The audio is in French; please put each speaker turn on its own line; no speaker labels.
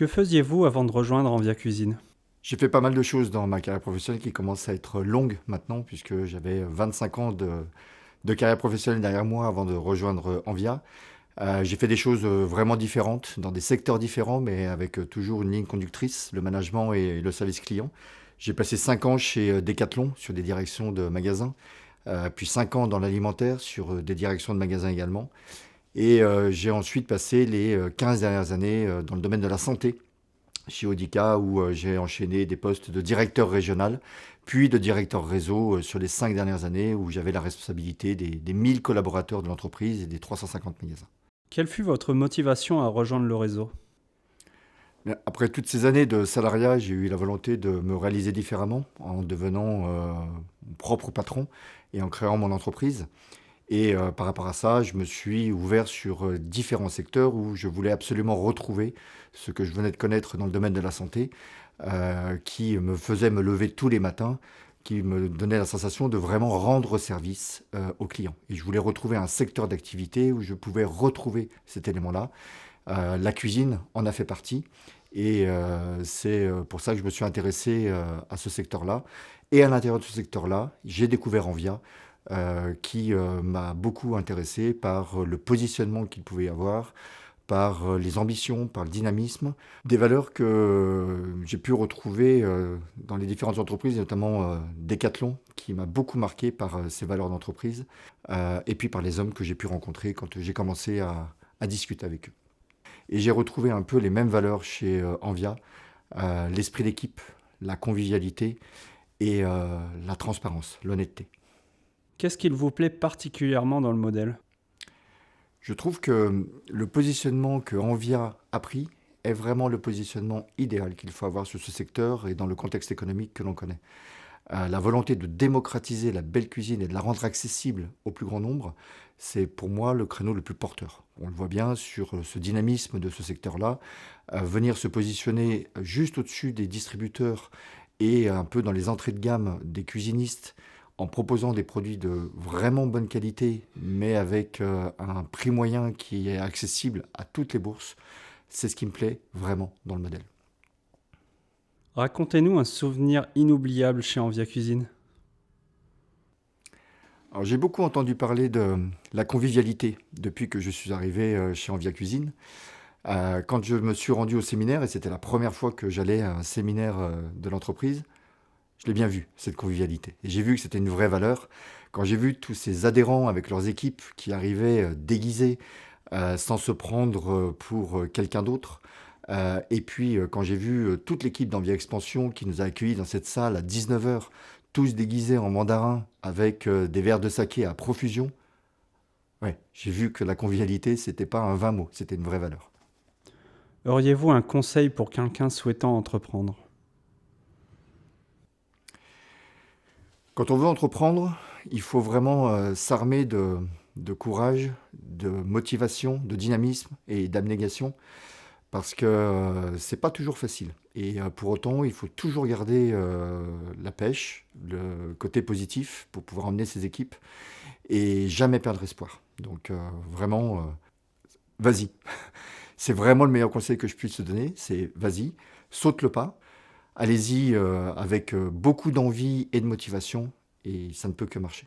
Que faisiez-vous avant de rejoindre Envia Cuisine?
J'ai fait pas mal de choses dans ma carrière professionnelle qui commence à être longue maintenant, puisque j'avais 25 ans de carrière professionnelle derrière moi avant de rejoindre Envia. J'ai fait des choses vraiment différentes, dans des secteurs différents, mais avec toujours une ligne conductrice, le management et le service client. J'ai passé 5 ans chez Decathlon sur des directions de magasins, puis 5 ans dans l'alimentaire sur des directions de magasins également. Et j'ai ensuite passé les 15 dernières années dans le domaine de la santé chez Audica où j'ai enchaîné des postes de directeur régional, puis de directeur réseau sur les 5 dernières années où j'avais la responsabilité des 1000 collaborateurs de l'entreprise et des 350 magasins.
Quelle fut votre motivation à rejoindre le réseau?
Mais après toutes ces années de salariat, j'ai eu la volonté de me réaliser différemment en devenant mon propre patron et en créant mon entreprise. Et par rapport à ça, je me suis ouvert sur différents secteurs où je voulais absolument retrouver ce que je venais de connaître dans le domaine de la santé, qui me faisait me lever tous les matins, qui me donnait la sensation de vraiment rendre service aux clients. Et je voulais retrouver un secteur d'activité où je pouvais retrouver cet élément-là. La cuisine en a fait partie. Et c'est pour ça que je me suis intéressé à ce secteur-là. Et à l'intérieur de ce secteur-là, j'ai découvert Envia, qui m'a beaucoup intéressé par le positionnement qu'il pouvait y avoir, par les ambitions, par le dynamisme, des valeurs que j'ai pu retrouver dans les différentes entreprises, notamment Decathlon, qui m'a beaucoup marqué par ses valeurs d'entreprise, et puis par les hommes que j'ai pu rencontrer quand j'ai commencé à discuter avec eux. Et j'ai retrouvé un peu les mêmes valeurs chez Envia, l'esprit d'équipe, la convivialité et la transparence, l'honnêteté.
Qu'est-ce qu'il vous plaît particulièrement dans le modèle?
Je trouve que le positionnement que Envia a pris est vraiment le positionnement idéal qu'il faut avoir sur ce secteur et dans le contexte économique que l'on connaît. La volonté de démocratiser la belle cuisine et de la rendre accessible au plus grand nombre, c'est pour moi le créneau le plus porteur. On le voit bien sur ce dynamisme de ce secteur-là. Venir se positionner juste au-dessus des distributeurs et un peu dans les entrées de gamme des cuisinistes en proposant des produits de vraiment bonne qualité, mais avec un prix moyen qui est accessible à toutes les bourses, c'est ce qui me plaît vraiment dans le modèle.
Racontez-nous un souvenir inoubliable chez Envia Cuisine.
Alors, j'ai beaucoup entendu parler de la convivialité depuis que je suis arrivé chez Envia Cuisine. Quand je me suis rendu au séminaire, et c'était la première fois que j'allais à un séminaire de l'entreprise, je l'ai bien vu, cette convivialité. Et j'ai vu que c'était une vraie valeur. Quand j'ai vu tous ces adhérents avec leurs équipes qui arrivaient déguisés, sans se prendre pour quelqu'un d'autre. Et puis quand j'ai vu toute l'équipe d'Envia Expansion qui nous a accueillis dans cette salle à 19 heures, tous déguisés en mandarin avec des verres de saké à profusion, ouais, j'ai vu que la convivialité, c'était pas un vain mot, c'était une vraie valeur.
Auriez-vous un conseil pour quelqu'un souhaitant entreprendre?
Quand on veut entreprendre, il faut vraiment s'armer de courage, de motivation, de dynamisme et d'abnégation parce que c'est pas toujours facile. Et pour autant, il faut toujours garder la pêche, le côté positif pour pouvoir emmener ses équipes et jamais perdre espoir. Donc vraiment, vas-y. C'est vraiment le meilleur conseil que je puisse te donner, c'est vas-y, saute le pas, allez-y avec beaucoup d'envie et de motivation et ça ne peut que marcher.